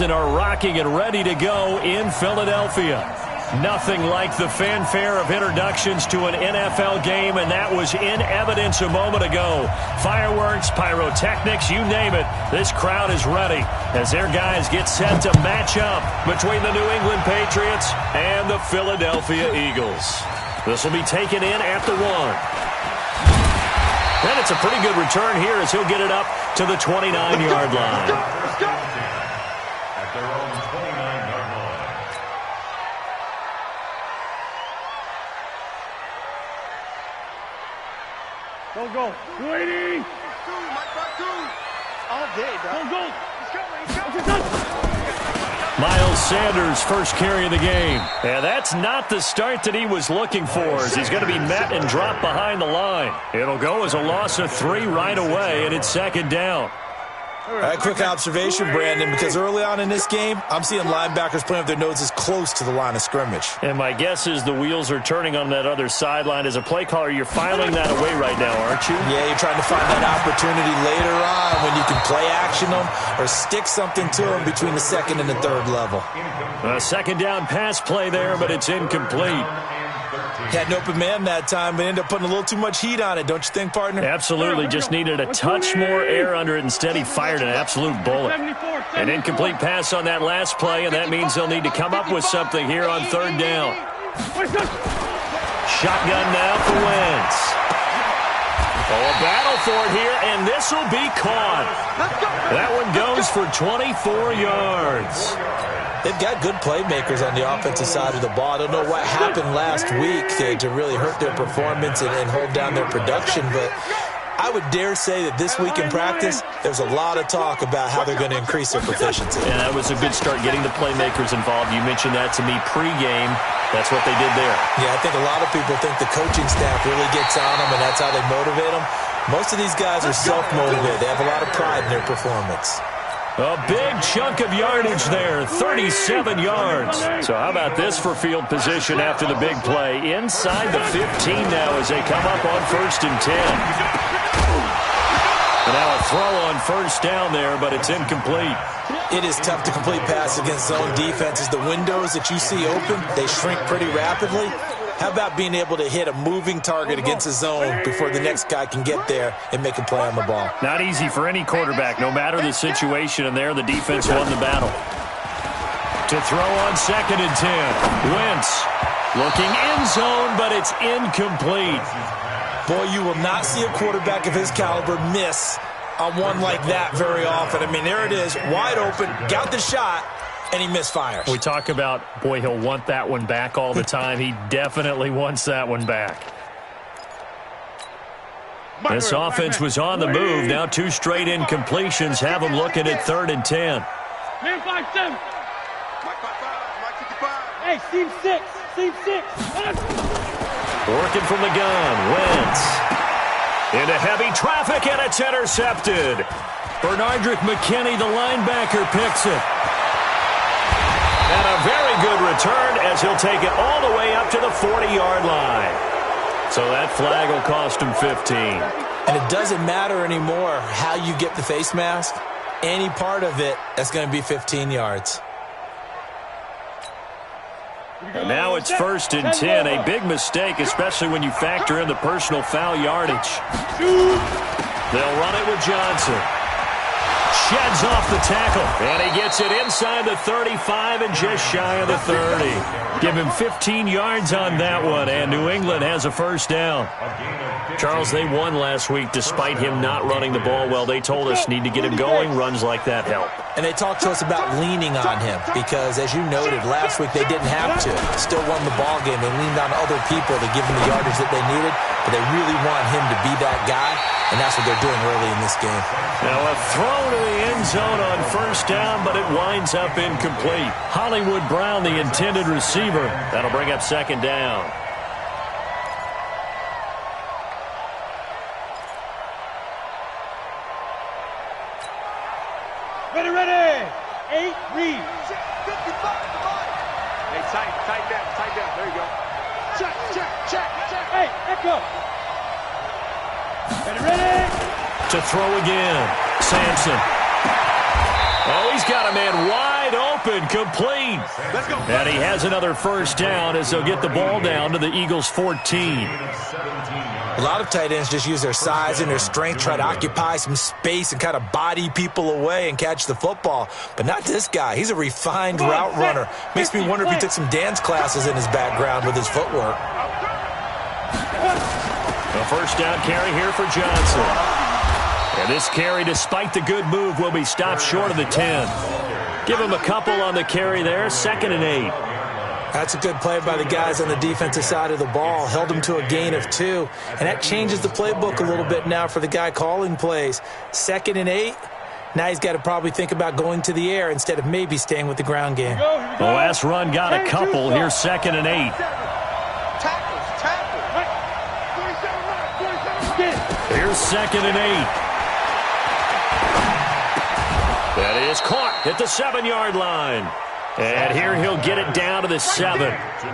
and are rocking and ready to go in Philadelphia. Nothing like the fanfare of introductions to an NFL game, and that was in evidence a moment ago. Fireworks, pyrotechnics, you name it. This crowd is ready as their guys get set to match up between the New England Patriots and the Philadelphia Eagles. This will be taken in at the 1. And it's a pretty good return here as he'll get it up to the 29-yard line. At their own 29-yard line. Go. 280. All day, dog. Go. Miles Sanders' first carry of the game. And that's not the start that he was looking for, as he's going to be met and dropped behind the line. It'll go as a loss of 3 right away, and it's second down. All right, quick observation, Brandon, because early on in this game, I'm seeing linebackers playing with their noses close to the line of scrimmage. And my guess is the wheels are turning on that other sideline. As a play caller, you're filing that away right now, aren't you? Yeah, you're trying to find that opportunity later on when you can play action them or stick something to them between the second and the third level. A second down pass play there, but it's incomplete. Had an open man that time, but ended up putting a little too much heat on it, don't you think, partner? Absolutely. Just needed a touch more air under it. Instead, he fired an absolute bullet. An incomplete pass on that last play, and that means they'll need to come up with something here on third down. Shotgun now for Wentz. Oh, a battle for it here, and this will be caught. That one goes for 24 yards. They've got good playmakers on the offensive side of the ball. I don't know what happened last week to really hurt their performance and hold down their production, but I would dare say that this week in practice, there's a lot of talk about how they're going to increase their proficiency. And that was a good start, getting the playmakers involved. You mentioned that to me pregame. That's what they did there. Yeah, I think a lot of people think the coaching staff really gets on them, and that's how they motivate them. Most of these guys are self-motivated. They have a lot of pride in their performance. A big chunk of yardage there, 37 yards. So how about this for field position after the big play? Inside the 15 now as they come up on 1st and 10. And now a throw on first down there, but it's incomplete. It is tough to complete passes against zone defenses. The windows that you see open, they shrink pretty rapidly. How about being able to hit a moving target against a zone before the next guy can get there and make a play on the ball? Not easy for any quarterback, no matter the situation, and there the defense won the battle. To throw on 2nd and 10. Wentz looking end zone, but it's incomplete. Boy, you will not see a quarterback of his caliber miss on one like that very often. I mean, there it is, wide open, got the shot, and he misfires. We talk about, boy, he'll want that one back all the time. He definitely wants that one back. This offense was on the move. Now 2 straight incompletions have them looking at 3rd and 10. Man 5-7. Hey, seam 6. Working from the gun, Wentz. Into heavy traffic, and it's intercepted. Bernardrick McKinney, the linebacker, picks it. And a very good return as he'll take it all the way up to the 40-yard line. So that flag will cost him 15. And it doesn't matter anymore how you get the face mask. Any part of it, that's going to be 15 yards. And now it's 1st and 10. A big mistake, especially when you factor in the personal foul yardage. They'll run it with Johnson. Sheds off the tackle, and he gets it inside the 35 and just shy of the 30. Give him 15 yards on that one, and New England has a first down. Charles, they won last week despite him not running the ball well. They told us need to get him going. Runs like that help. And they talked to us about leaning on him because, as you noted, last week they didn't have to. Still won the ball game. They leaned on other people to give them the yardage that they needed, but they really want him to be that guy, and that's what they're doing early in this game. Now a throw to the end zone on first down, but it winds up incomplete. Hollywood Brown, the intended receiver. That'll bring up 2nd down. Ready. 8 read. Hey, tight down. There you go. Check. Hey, echo. Ready. To throw again. Sampson. Oh, he's got a man wide open, complete. And he has another first down as they'll get the ball down to the Eagles' 14. A lot of tight ends just use their size and their strength, try to occupy some space and kind of body people away and catch the football. But not this guy. He's a refined route runner. Makes me wonder if he took some dance classes in his background with his footwork. A first down carry here for Johnson. And this carry, despite the good move, will be stopped short of the 10. Give him a couple on the carry there, 2nd and 8. That's a good play by the guys on the defensive side of the ball. Held him to a gain of 2. And that changes the playbook a little bit now for the guy calling plays. 2nd and 8. Now he's got to probably think about going to the air instead of maybe staying with the ground game. The last run got a couple. Here's 2nd and 8. Here's 2nd and 8. That is caught at the 7-yard line. And here he'll get it down to the 7.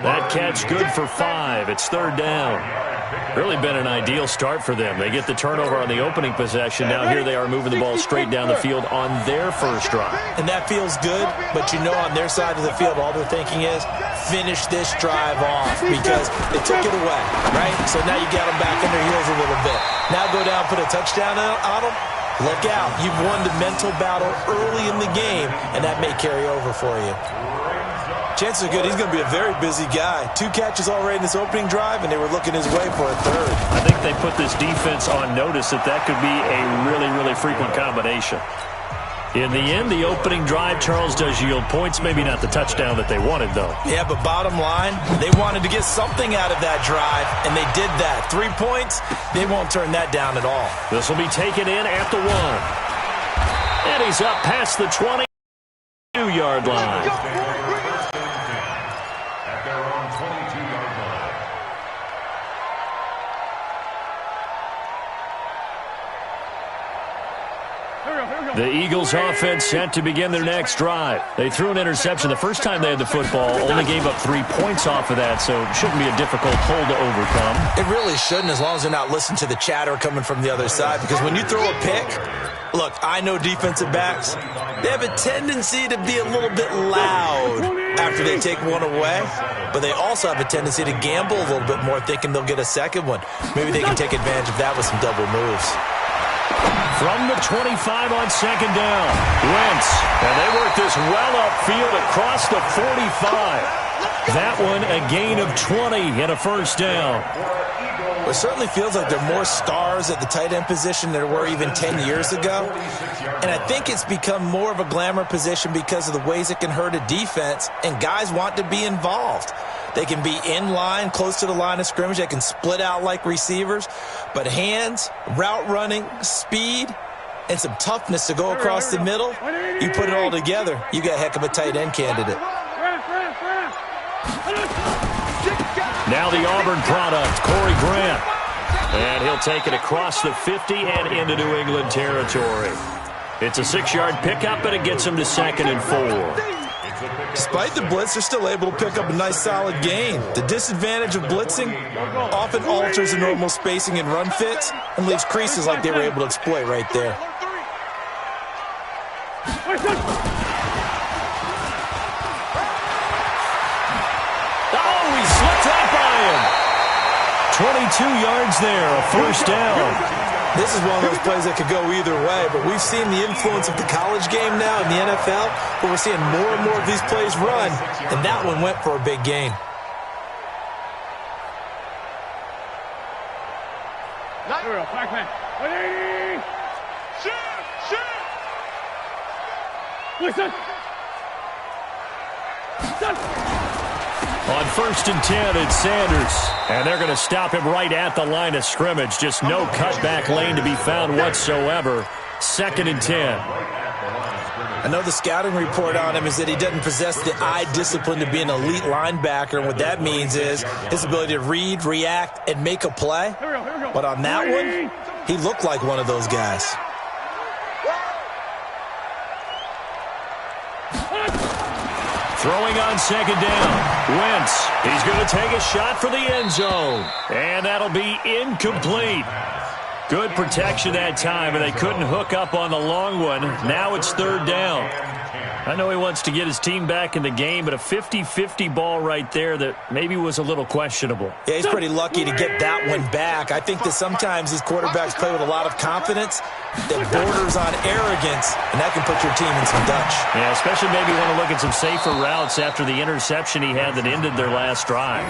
That catch good for 5. It's 3rd down. Really been an ideal start for them. They get the turnover on the opening possession. Now here they are moving the ball straight down the field on their first drive. And that feels good, but you know on their side of the field all they're thinking is finish this drive off because they took it away, right? So now you got them back in their heels a little bit. Now go down, put a touchdown on them. Look out. You've won the mental battle early in the game, and that may carry over for you. Chances are good he's going to be a very busy guy. 2 catches already in this opening drive, and they were looking his way for a 3rd. I think they put this defense on notice that could be a really, really frequent combination. In the end, the opening drive, Charles, does yield points. Maybe not the touchdown that they wanted, though. Yeah, but bottom line, they wanted to get something out of that drive, and they did that. 3 points, they won't turn that down at all. This will be taken in at the 1. And he's up past the 22-yard line. At their own 22-yard line. The Eagles offense set to begin their next drive. They threw an interception the first time they had the football, only gave up 3 points off of that, so it shouldn't be a difficult hole to overcome. It really shouldn't, as long as they're not listening to the chatter coming from the other side, because when you throw a pick, look, I know defensive backs, they have a tendency to be a little bit loud after they take one away, but they also have a tendency to gamble a little bit more, thinking they'll get a second one. Maybe they can take advantage of that with some double moves. From the 25 on 2nd down, Wentz. And they work this well upfield across the 45. That one a gain of 20 and a first down. It certainly feels like there are more stars at the tight end position than there were even 10 years ago. And I think it's become more of a glamour position because of the ways it can hurt a defense, and guys want to be involved. They can be in line, close to the line of scrimmage. They can split out like receivers. But hands, route running, speed, and some toughness to go across the middle, you put it all together, you got a heck of a tight end candidate. Now the Auburn product, Corey Grant. And he'll take it across the 50 and into New England territory. It's a 6-yard pickup, and it gets him to 2nd and 4. Despite the blitz, they're still able to pick up a nice solid gain. The disadvantage of blitzing often alters the normal spacing and run fits and leaves creases like they were able to exploit right there. Oh, he slipped right by him. 22 yards there, a first down. This is one of those plays that could go either way, but we've seen the influence of the college game now in the NFL, where we're seeing more and more of these plays run, and that one went for a big gain. On 1st and 10, it's Sanders. And they're going to stop him right at the line of scrimmage. Just no cutback lane to be found whatsoever. 2nd and 10. I know the scouting report on him is that he doesn't possess the eye discipline to be an elite linebacker. And what that means is his ability to read, react, and make a play. But on that one, he looked like one of those guys. Throwing on 2nd down. Wentz. He's going to take a shot for the end zone. And that'll be incomplete. Good protection that time, and they couldn't hook up on the long one. Now it's 3rd down. I know he wants to get his team back in the game, but a 50-50 ball right there that maybe was a little questionable. Yeah, he's pretty lucky to get that one back. I think that sometimes these quarterbacks play with a lot of confidence that borders on arrogance, and that can put your team in some Dutch. Yeah, especially maybe want to look at some safer routes after the interception he had that ended their last drive.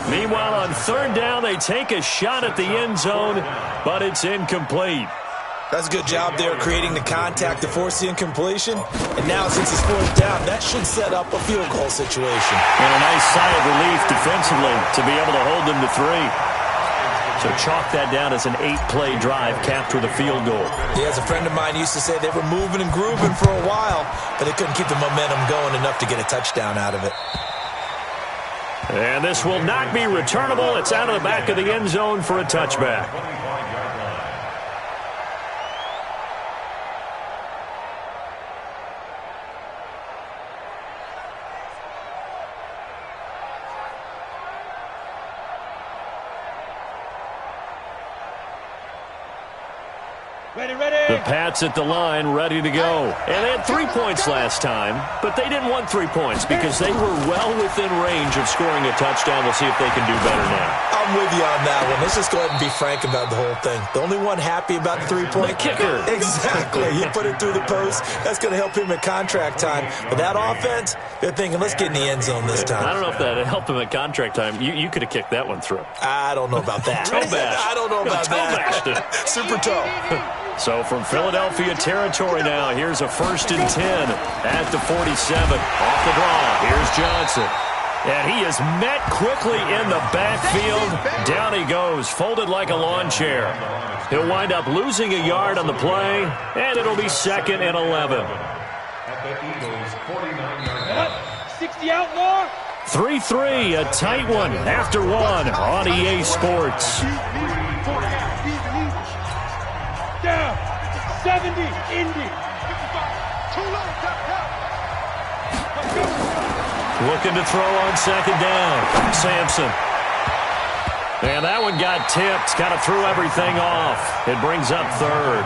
Meanwhile, on third down, they take a shot at the end zone, but it's incomplete. That's a good job there creating the contact to force the incompletion. And now since it's fourth down, that should set up a field goal situation. And a nice sigh of relief defensively to be able to hold them to 3. So chalk that down as an 8-play drive capped with a field goal. Yeah, as a friend of mine used to say, they were moving and grooving for a while, but they couldn't keep the momentum going enough to get a touchdown out of it. And this will not be returnable. It's out of the back of the end zone for a touchback. The Pats at the line, ready to go. And they had 3 points last time, but they didn't want 3 points because they were well within range of scoring a touchdown. We'll see if they can do better now. I'm with you on that one. Let's just go ahead and be frank about the whole thing. The only one happy about the 3-point kicker. Exactly. He put it through the post. That's going to help him at contract time. But that offense, they're thinking, let's get in the end zone this time. I don't know if that helped him at contract time. You could have kicked that one through. I don't know about that. Toe bash. I don't know about that. Super toe. So from Philadelphia territory now, here's a 1st and 10 at the 47. Off the draw, here's Johnson. And he is met quickly in the backfield. Down he goes, folded like a lawn chair. He'll wind up losing a yard on the play, and it'll be 2nd and 11. At the Eagles' 49-yard line. 60 outlaw. 3-3, a tight one after one on EA Sports. Down. 70. Indy. Looking to throw on 2nd down. Sampson. And that one got tipped. Kind of threw everything off. It brings up 3rd.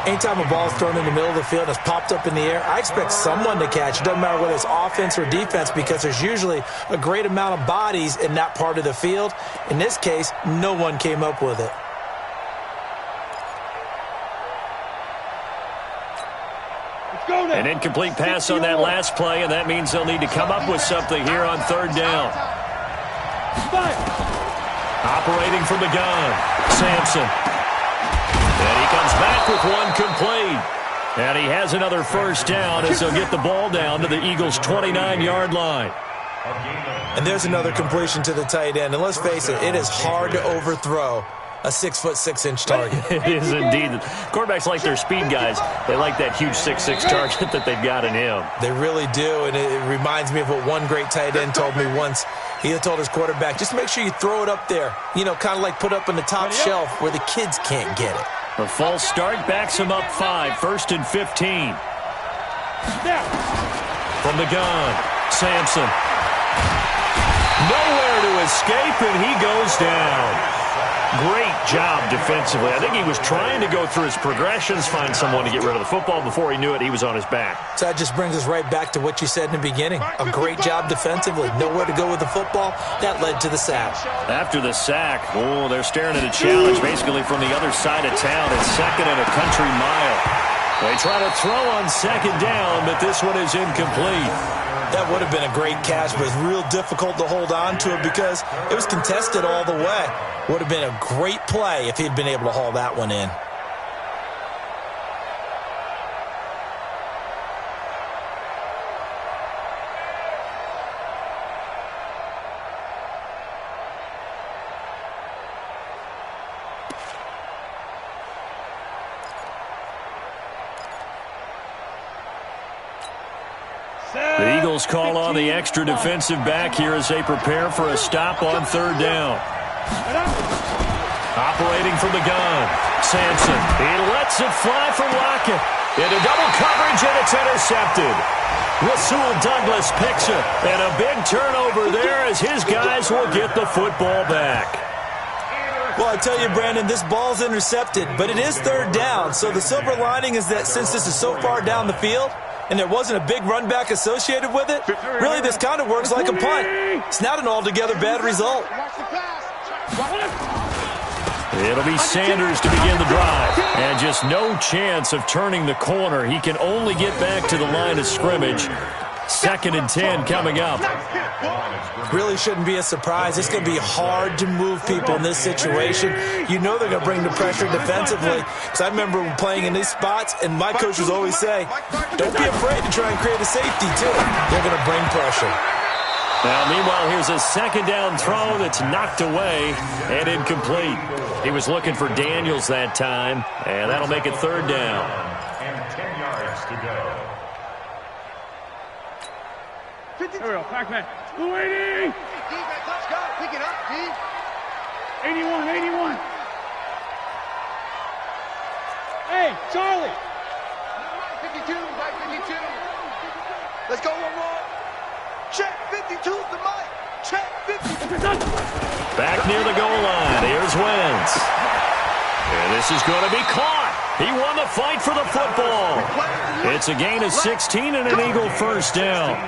Anytime a ball is thrown in the middle of the field and it's popped up in the air, I expect someone to catch. It doesn't matter whether it's offense or defense because there's usually a great amount of bodies in that part of the field. In this case, no one came up with it. An incomplete pass on that last play, and that means they'll need to come up with something here on 3rd down. Operating from the gun, Sampson. And he comes back with one complete. And he has another 1st down as they'll get the ball down to the Eagles' 29-yard line. And there's another completion to the tight end. And let's face it, it is hard to overthrow a 6'6" target. It is indeed. Quarterbacks like their speed guys. They like that huge 6'6" target that they've got in him. They really do, and it reminds me of what one great tight end told me once. He had told his quarterback, just make sure you throw it up there. You know, kind of like put up on the top shelf where the kids can't get it. A false start backs him up 5, 1st and 15. From the gun, Sampson. Nowhere to escape, and he goes down. Great job defensively. I think he was trying to go through his progressions, find someone to get rid of the football. Before he knew it, he was on his back. So that just brings us right back to what you said in the beginning. A great job defensively. Nowhere to go with the football. That led to the sack. After the sack, they're staring at a challenge basically from the other side of town. It's 2nd and a country mile. They try to throw on 2nd down, but this one is incomplete. That would have been a great catch, but it's real difficult to hold on to it because it was contested all the way. Would have been a great play if he'd been able to haul that one in. The Eagles call on the extra defensive back here as they prepare for a stop on 3rd down. Operating from the gun, Sampson. He lets it fly from Lockett. Into double coverage, and it's intercepted. Rasul Douglas picks it, and a big turnover there as his guys will get the football back. Well, I tell you, Brandon, this ball's intercepted, but it is 3rd down. So the silver lining is that since this is so far down the field, and there wasn't a big run back associated with it, really this kind of works like a punt. It's not an altogether bad result. It'll be Sanders to begin the drive. And just no chance of turning the corner. He can only get back to the line of scrimmage. 2nd and 10 coming up. Really shouldn't be a surprise. It's going to be hard to move people in this situation. You know they're going to bring the pressure defensively. Because I remember playing in these spots, and my coaches always say, don't be afraid to try and create a safety, too. They're going to bring pressure. Now, meanwhile, here's a 2nd down throw that's knocked away and incomplete. He was looking for Daniels that time, and that'll make it 3rd down. And 10 yards to go. Here we go, Pac-Man. 280! Defense, let's go. Pick it up, D. 81, 81. Hey, Charlie. 52, right 52. Let's go one more. Check 52 to Mike. Check 52. Back near the goal line. Here's Wentz. And this is going to be caught. He won the fight for the football. It's a gain of 16 and an Eagle 1st down.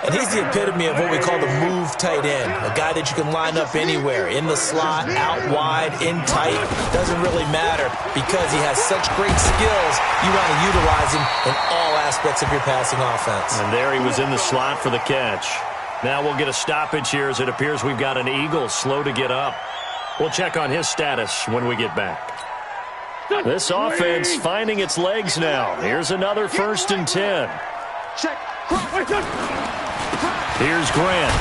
And he's the epitome of what we call the move tight end, a guy that you can line up anywhere, in the slot, out wide, in tight. Doesn't really matter because he has such great skills. You want to utilize him in all aspects of your passing offense. And there he was in the slot for the catch. Now we'll get a stoppage here as it appears we've got an Eagle slow to get up. We'll check on his status when we get back. This offense finding its legs now. Here's another 1st and 10. Here's Grant.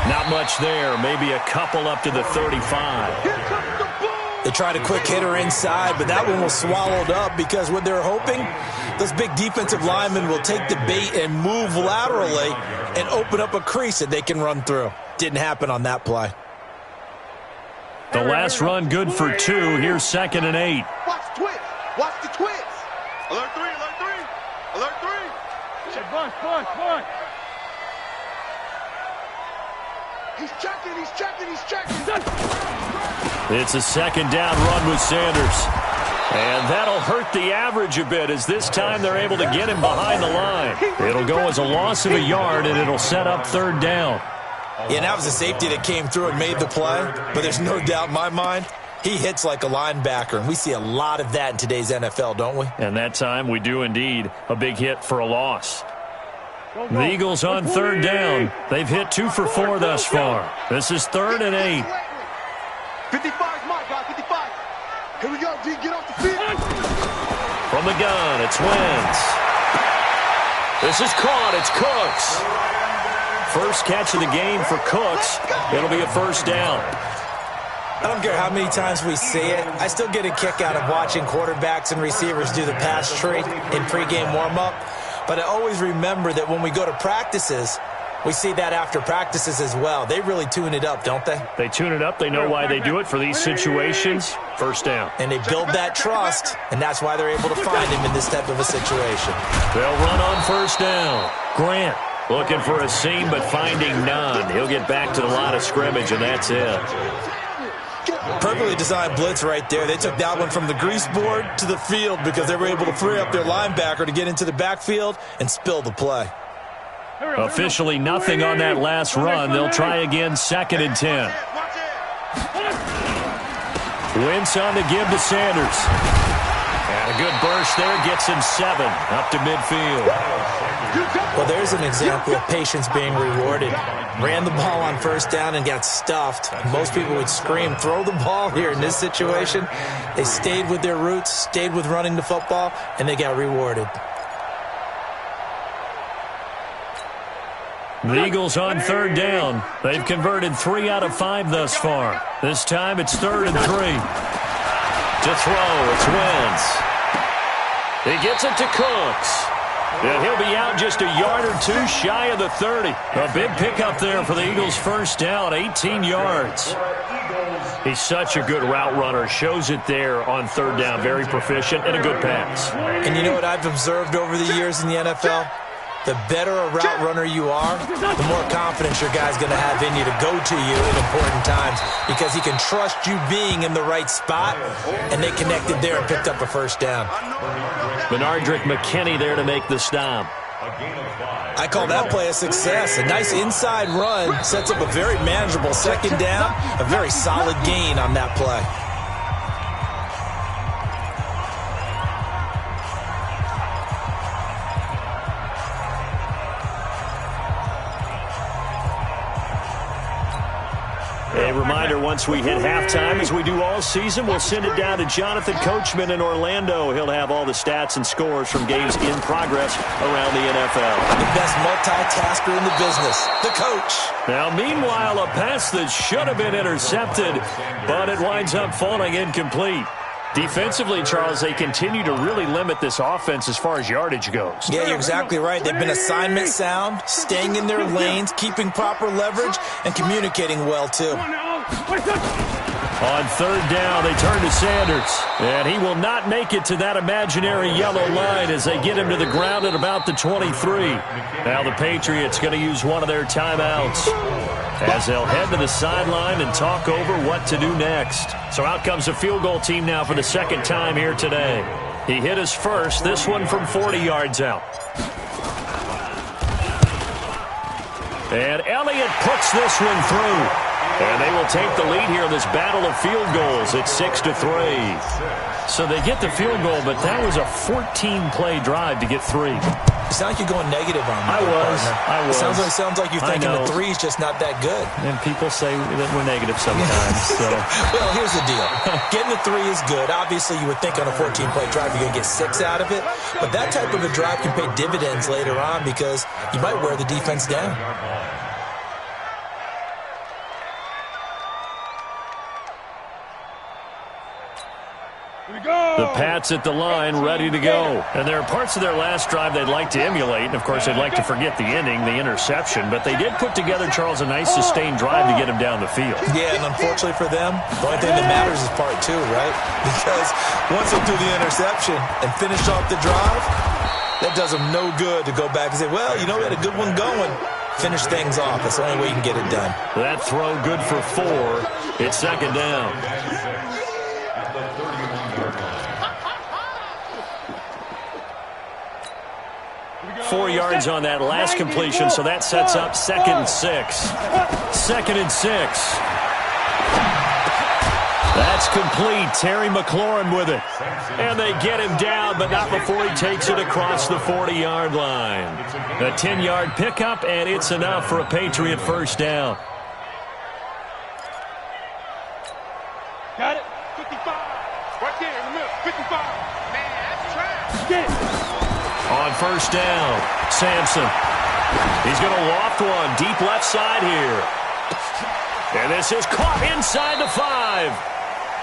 Not much there. Maybe a couple up to the 35. They tried a quick hitter inside, but that one was swallowed up because what they're hoping, those big defensive linemen will take the bait and move laterally and open up a crease that they can run through. Didn't happen on that play. The last run good for 2. Here's 2nd and 8. Watch the twist. Watch the twist. Alert 3, alert 3. Alert 3. Push. He's checking, he's checking, he's checking. It's a 2nd down run with Sanders. And that'll hurt the average a bit as this time they're able to get him behind the line. It'll go as a loss of a yard, and it'll set up 3rd down. Yeah, that was a safety that came through and made the play, but there's no doubt in my mind he hits like a linebacker, and we see a lot of that in today's NFL, don't we? And that time we do indeed. A big hit for a loss. The Eagles on 3rd down. They've hit 2 for 4 thus far. This is 3rd and 8. 55 is my guy, 55. Here we go, D, get off the field. From the gun, it's Wentz. This is caught, it's Cooks. First catch of the game for Cooks. It'll be a 1st down. I don't care how many times we see it. I still get a kick out of watching quarterbacks and receivers do the pass tree in pregame warm-up. But I always remember that when we go to practices, we see that after practices as well. They really tune it up, don't they? They tune it up. They know why they do it for these situations. 1st down. And they build that trust, and that's why they're able to find him in this type of a situation. They'll run on 1st down. Grant looking for a seam, but finding none. He'll get back to the line of scrimmage, and that's it. Perfectly designed blitz right there. They took that one from the grease board to the field because they were able to free up their linebacker to get into the backfield and spill the play. Officially nothing on that last run. They'll try again, 2nd and 10. Wentz on to give to Sanders. And a good burst there gets him 7 up to midfield. Well, there's an example of patience being rewarded. Ran the ball on 1st down and got stuffed. Most people would scream, throw the ball here in this situation. They stayed with their roots, stayed with running the football, and they got rewarded. The Eagles on 3rd down. They've converted 3 out of 5 thus far. This time it's 3rd and 3. To throw, it's Wentz. He gets it to Cooks. And he'll be out just a yard or 2 shy of the 30. A big pickup there for the Eagles' 1st down, 18 yards. He's such a good route runner. Shows it there on 3rd down. Very proficient and a good pass. And you know what I've observed over the years in the NFL? the better a route runner you are, the more confidence your guy's going to have in you to go to you in important times because he can trust you being in the right spot, and they connected there and picked up a first down. Benardrick McKinney there to make the stop. I call that play a success. A nice inside run sets up a very manageable second down, a very solid gain on that play. A reminder, once we hit halftime, as we do all season, we'll send it down to Jonathan Coachman in Orlando. He'll have all the stats and scores from games in progress around the NFL. The best multitasker in the business, the coach. Now, meanwhile, a pass that should have been intercepted, but it winds up falling incomplete. Defensively, Charles, they continue to really limit this offense as far as yardage goes. Yeah, you're exactly right. They've been assignment sound, staying in their lanes, keeping proper leverage, and communicating well, too. On third down, they turn to Sanders, and he will not make it to that imaginary yellow line as they get him to the ground at about the 23. Now the Patriots going to use one of their timeouts as they'll head to the sideline and talk over what to do next. So out comes the field goal team now for the second time here today. He hit his first, this one from 40 yards out. And Elliott puts this one through. And they will take the lead here in this battle of field goals. It's 6-3. So they get the field goal, but that was a 14-play drive to get 3. You sound like you're going negative on me. I was. It sounds like you're thinking the 3's just not that good. And people say that we're negative sometimes. So. Well, here's the deal. Getting the 3 is good. Obviously, you would think on a 14-play drive you're going to get 6 out of it. But that type of a drive can pay dividends later on because you might wear the defense down. The Pats at the line, ready to go. And there are parts of their last drive they'd like to emulate. And, of course, they'd like to forget the ending, the interception. But they did put together, Charles, a nice sustained drive to get him down the field. Yeah, and unfortunately for them, the only thing that matters is part 2, right? Because once they do the interception and finish off the drive, that does them no good to go back and say, well, you know, we had a good one going. Finish things off. That's the only way you can get it done. That throw good for 4. It's second down. 4 yards on that last completion, so that sets up 2nd and 6. 2nd and 6. That's complete. Terry McLaurin with it. And they get him down, but not before he takes it across the 40-yard line. A 10-yard pickup, and it's enough for a Patriot first down. Got it. 55. Right there in the middle. 55. Man, that's trash. Get it. On first down, Sampson. He's going to loft one deep left side here. And this is caught inside the 5.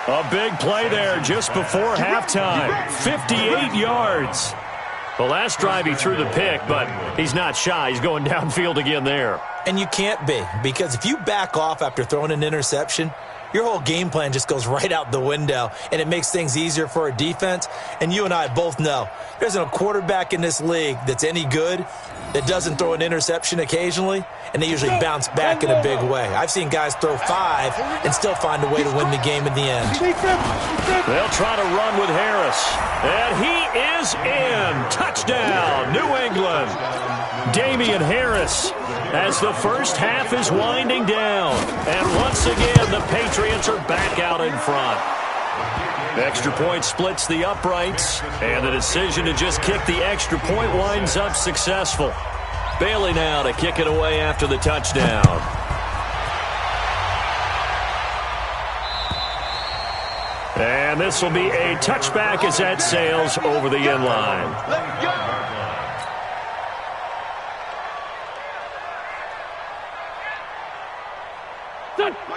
A big play there just before halftime. 58 yards. The last drive he threw the pick, but he's not shy. He's going downfield again there. And you can't be, because if you back off after throwing an interception, your whole game plan just goes right out the window, and it makes things easier for a defense. And you and I both know there's a quarterback in this league that's any good that doesn't throw an interception occasionally, and they usually bounce back in a big way. I've seen guys throw 5 and still find a way to win the game in the end. They'll try to run with Harris, and he is in. Touchdown, New England. Damian Harris as the first half is winding down. And once again, the Patriots are back out in front. Extra point splits the uprights, and the decision to just kick the extra point winds up successful. Bailey now to kick it away after the touchdown. And this will be a touchback as that sails over the end line.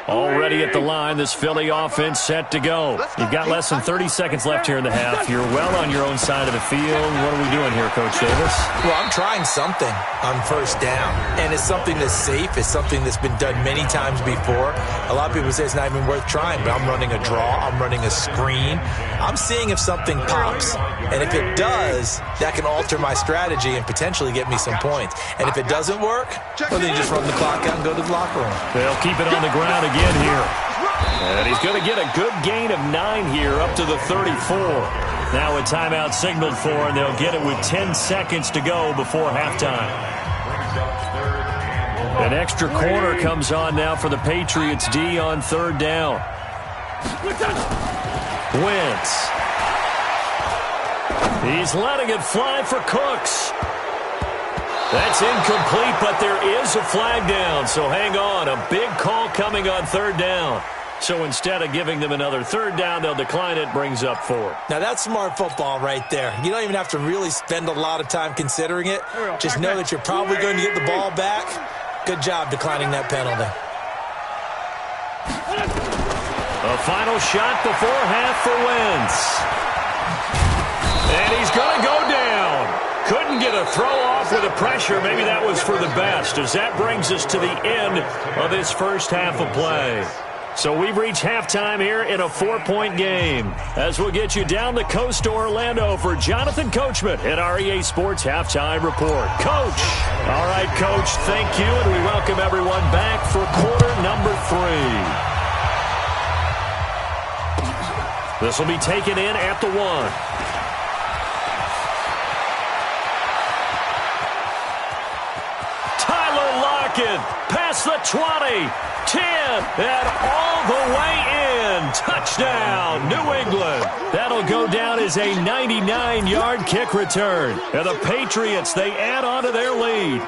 Already at the line, this Philly offense set to go. You've got less than 30 seconds left here in the half. You're well on your own side of the field. What are we doing here, Coach Davis? Well, I'm trying something on first down, and it's something that's safe. It's something that's been done many times before. A lot of people say it's not even worth trying, but I'm running a draw. I'm running a screen. I'm seeing if something pops, and if it does, that can alter my strategy and potentially get me some points. And if it doesn't work, well, then you just run the clock out and go to the locker room. They'll keep it on the ground again here. And he's going to get a good gain of 9 here up to the 34. Now a timeout signaled for, and they'll get it with 10 seconds to go before halftime. An extra corner comes on now for the Patriots D on third down. Wentz. He's letting it fly for Cooks. That's incomplete, but there is a flag down, so hang on. A big call coming on third down. So instead of giving them another third down, they'll decline it, brings up 4. Now, that's smart football right there. You don't even have to really spend a lot of time considering it. Just know that you're probably going to get the ball back. Good job declining that penalty. A final shot before half for Wentz. And he's going to go down. Couldn't get a throw off with the pressure. Maybe that was for the best, as that brings us to the end of this first half of play. So we've reached halftime here in a 4-point game. As we'll get you down the coast to Orlando for Jonathan Coachman at our EA Sports Halftime Report. Coach. All right, Coach, thank you, and we welcome everyone back for quarter number 3. This will be taken in at the 1. Past the 20, 10, and all the way in. Touchdown, New England. That'll go down as a 99-yard kick return. And the Patriots, they add on to their lead.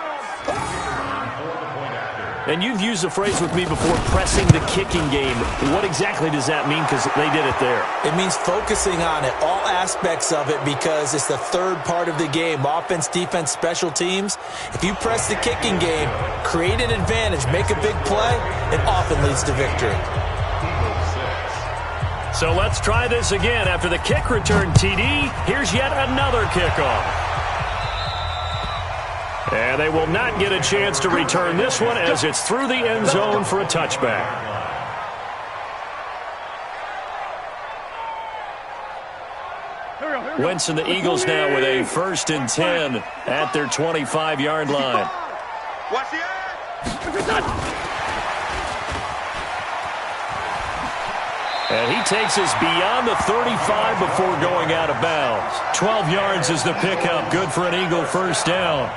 And you've used the phrase with me before, pressing the kicking game. What exactly does that mean? Because they did it there. It means focusing on it, all aspects of it, because it's the third part of the game. Offense, defense, special teams. If you press the kicking game, create an advantage, make a big play, it often leads to victory. So let's try this again. After the kick return, TD, here's yet another kickoff. And they will not get a chance to return this one as it's through the end zone for a touchback. Wentz and the Eagles now with a 1st and 10 at their 25-yard line. Watch the edge. And he takes us beyond the 35 before going out of bounds. 12 yards is the pickup. Good for an Eagle first down.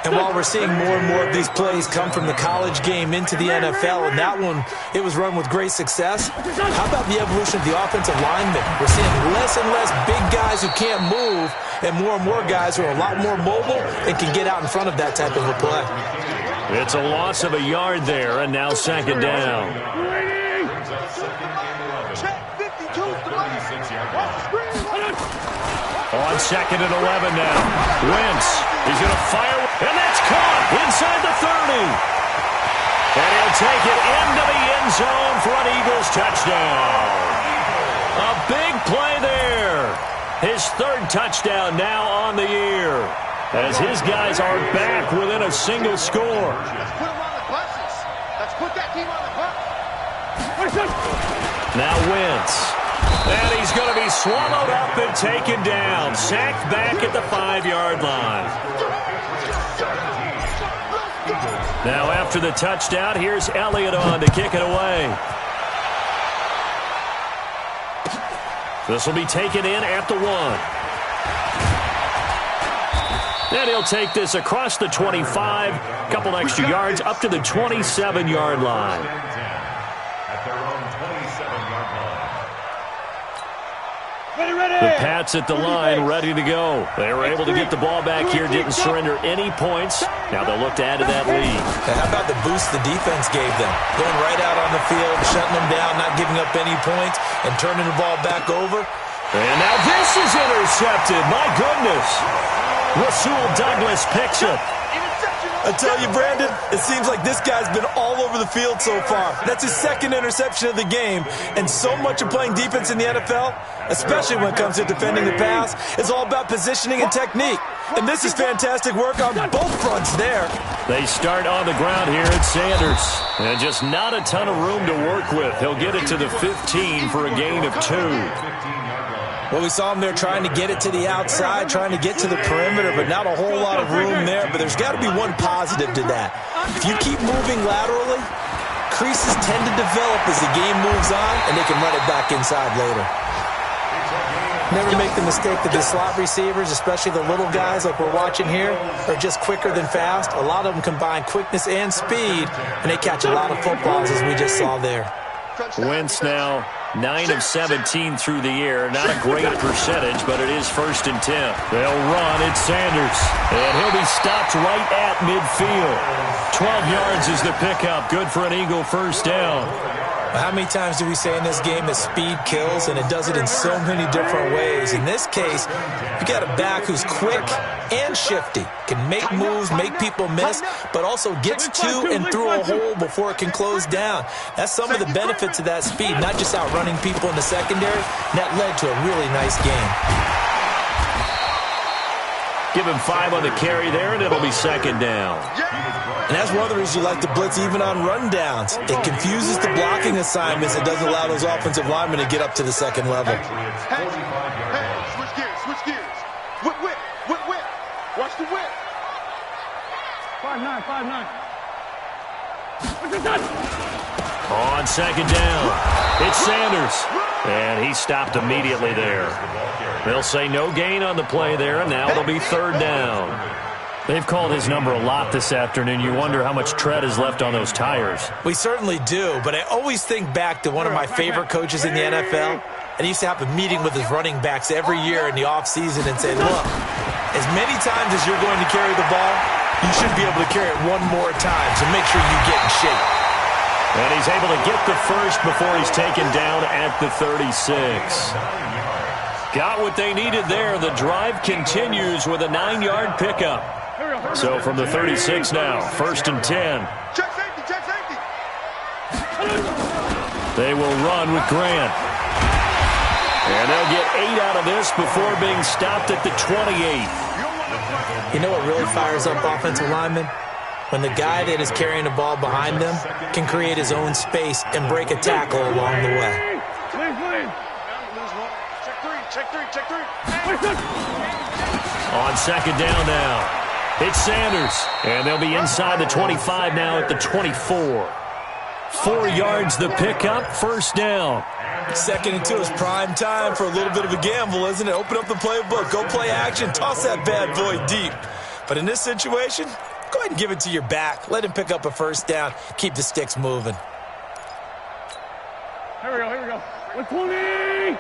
And while we're seeing more and more of these plays come from the college game into the NFL, and that one, it was run with great success, how about the evolution of the offensive linemen? We're seeing less and less big guys who can't move, and more guys who are a lot more mobile and can get out in front of that type of a play. It's a loss of a yard there, and now 2nd down. On 2nd and 11 now. Wentz, he's going to fire, and that's caught inside the 30. And he'll take it into the end zone for an Eagles touchdown. A big play there. His 3rd touchdown now on the year, as his guys are back within a single score. Let's put them on the buses. Let's put that team on the bus. Now Wentz. And he's going to be swallowed up and taken down. Sacked back at the 5-yard line. Now after the touchdown, here's Elliott on to kick it away. This will be taken in at the 1. And he'll take this across the 25. A couple extra yards up to the 27-yard line. The Pats at the line, ready to go. They were able to get the ball back here, didn't surrender any points. Now they'll look to add to that lead. Now, how about the boost the defense gave them? Going right out on the field, shutting them down, not giving up any points, and turning the ball back over. And now this is intercepted. My goodness. Rasul Douglas picks it. Interception I tell you, Brandon, it seems like this guy's been all over the field so far. That's his second interception of the game, and so much of playing defense in the NFL, especially when it comes to defending the pass, is all about positioning and technique. And this is fantastic work on both fronts there. They start on the ground here at Sanders. And just not a ton of room to work with. He'll get it to the 15 for a gain of 2. Well, we saw him there trying to get it to the outside, trying to get to the perimeter, but not a whole lot of room there. But there's got to be one positive to that. If you keep moving laterally, creases tend to develop as the game moves on, and they can run it back inside later. Never make the mistake that the slot receivers, especially the little guys like we're watching here, are just quicker than fast. A lot of them combine quickness and speed, and they catch a lot of footballs, as we just saw there. Wentz now 9 of 17 through the air. Not a great percentage, but it is 1st and 10. They'll run. It's Sanders. And he'll be stopped right at midfield. 12 yards is the pickup. Good for an Eagle first down. How many times do we say in this game that speed kills, and it does it in so many different ways? In this case, you got a back who's quick and shifty, can make moves, make people miss, but also gets to and through a hole before it can close down. That's some of the benefits of that speed, not just outrunning people in the secondary. That led to a really nice game. Give him 5 on the carry there, and it'll be 2nd down. And that's one of the reasons you like to blitz even on rundowns. It confuses the blocking assignments. It doesn't allow those offensive linemen to get up to the second level. Hey, switch gears, switch gears. Whip, whip, whip, whip. Watch the whip. 5-9, 5-9. On 2nd down, it's Sanders. And he stopped immediately there. They'll say no gain on the play there, and now it'll be 3rd down. They've called his number a lot this afternoon. You wonder how much tread is left on those tires. We certainly do, but I always think back to one of my favorite coaches in the NFL. And he used to have a meeting with his running backs every year in the offseason and say, look, as many times as you're going to carry the ball, you should be able to carry it one more time, so make sure you get in shape. And he's able to get the first before he's taken down at the 36. Got what they needed there. The drive continues with a 9-yard pickup. So from the 36 now, 1st and 10. Check safety, check safety. They will run with Grant. And they'll get 8 out of this before being stopped at the 28. You know what really fires up offensive linemen? When the guy that is carrying the ball behind them can create his own space and break a tackle along the way. Check three. On 2nd down now, it's Sanders. And they'll be inside the 25 now at the 24. 4 yards the pickup, 1st down. 2nd and 2 is prime time for a little bit of a gamble, isn't it? Open up the playbook, go play action, toss that bad boy deep. But in this situation, go ahead and give it to your back. Let him pick up a 1st down. Keep the sticks moving. Here we go. 120!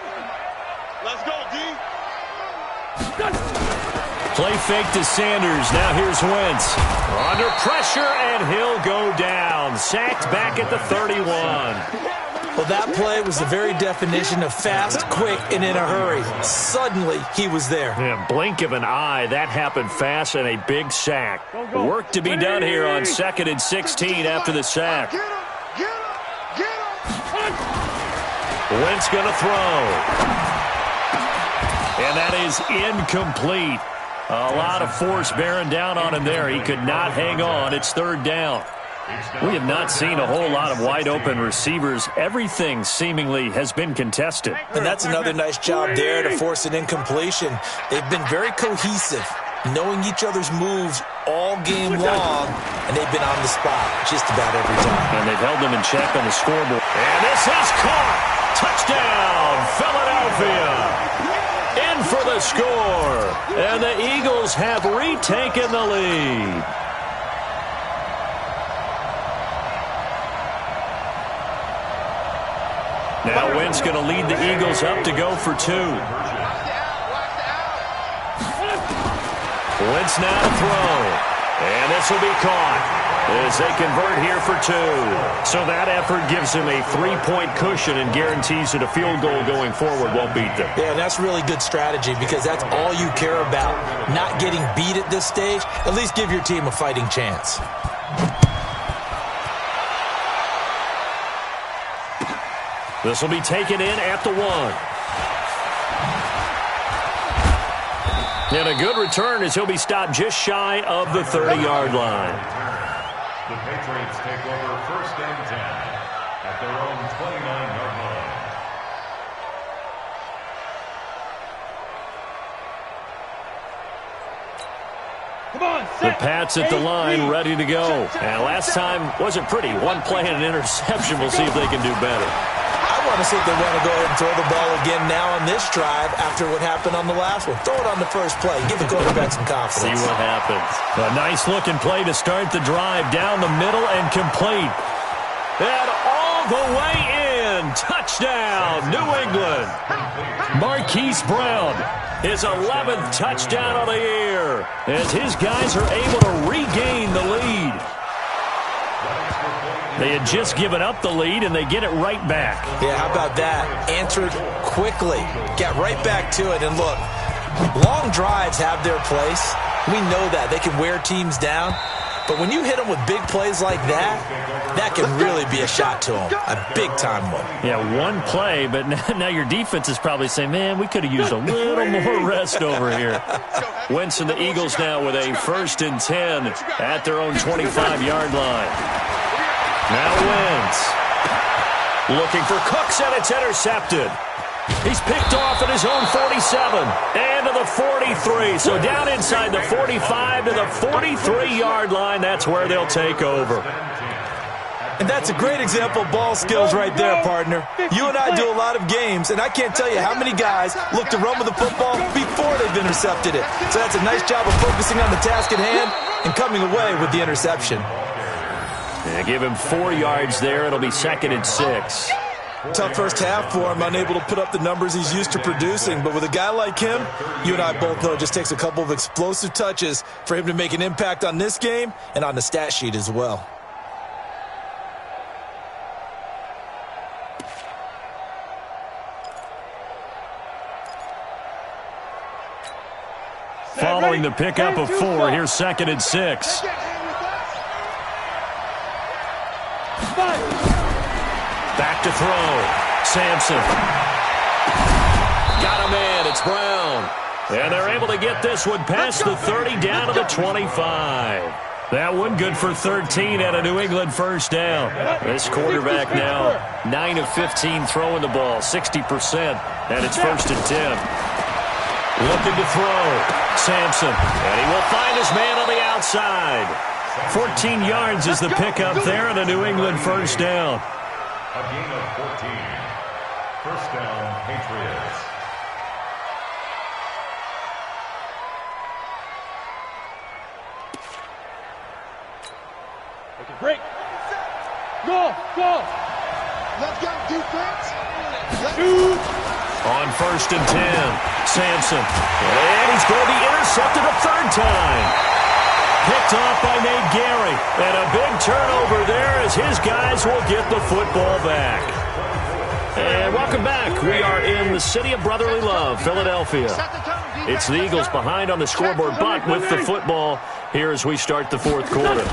Let's go, D. Play fake to Sanders. Now here's Wentz. Under pressure, and he'll go down. Sacked back at the 31. Well, that play was the very definition of fast, quick, and in a hurry. Suddenly, he was there. Yeah, blink of an eye. That happened fast, and a big sack. Work to be done here on 2nd and 16 after the sack. Get him. Wentz going to throw. And that is incomplete. A lot of force bearing down on him there. He could not hang on. It's 3rd down. We have not seen a whole lot of wide-open receivers. Everything seemingly has been contested. And that's another nice job there to force an incompletion. They've been very cohesive, knowing each other's moves all game long, and they've been on the spot just about every time. And they've held them in check on the scoreboard. And this is caught. Touchdown, Philadelphia. In for the score. And the Eagles have retaken the lead. Now Wentz going to lead the Eagles up to go for 2. Wentz now to throw. And this will be caught. as they convert here for 2. So that effort gives him a 3-point cushion and guarantees that a field goal going forward won't beat them. Yeah, and that's really good strategy because that's all you care about. Not getting beat at this stage. At least give your team a fighting chance. This will be taken in at the 1. And a good return as he'll be stopped just shy of the 30-yard line. The Patriots take over 1st and 10 at their own 29-yard line. The Pats at the line, ready to go. And last time wasn't pretty. One play and an interception. We'll see if they can do better. I want to see if they want to go ahead and throw the ball again now on this drive after what happened on the last one. Throw it on the first play. Give the quarterback some confidence. See what happens. A nice-looking play to start the drive. Down the middle and complete. And all the way in. Touchdown, New England. Marquise Brown, his 11th touchdown of the year, as his guys are able to regain the lead. They had just given up the lead, and they get it right back. Yeah, how about that? Answered quickly. Got right back to it. And look, long drives have their place. We know that. They can wear teams down. But when you hit them with big plays like that, that can really be a shot to them. A big-time one. Yeah, one play, but now your defense is probably saying, man, we could have used a little more rest over here. Wentz and the Eagles now with a 1st and 10 at their own 25-yard line. Now Wentz looking for Cooks, and it's intercepted. He's picked off at his own 47 and to the 43. So down inside the 45 to the 43-yard line. That's where they'll take over. And that's a great example of ball skills right there, partner. You and I do a lot of games, and I can't tell you how many guys look to run with the football before they've intercepted it. So that's a nice job of focusing on the task at hand and coming away with the interception. Yeah, give him 4 yards there. It'll be 2nd and 6. Tough first half for him, unable to put up the numbers he's used to producing. But with a guy like him, you and I both know it just takes a couple of explosive touches for him to make an impact on this game and on the stat sheet as well. Following the pickup of 4, here's 2nd and 6. Back to throw. Sampson. Got him in. It's Brown. And they're able to get this one past the 30 down to the 25. That one good for 13 at a New England 1st down. This quarterback now 9 of 15 throwing the ball, 60%. And it's 1st and 10. Looking to throw. Sampson. And he will find his man on the outside. 14 yards is the pickup there and a New England 1st down. A gain of 14. 1st down, Patriots. Okay, break. Go. Let's go, defense. Shoot. On 1st and 10, Sampson. And he's going to be intercepted a 3rd time. Picked off by Nate Gary. And a big turnover there as his guys will get the football back. And welcome back. We are in the city of brotherly love, Philadelphia. It's the Eagles behind on the scoreboard, but with the football here as we start the 4th quarter.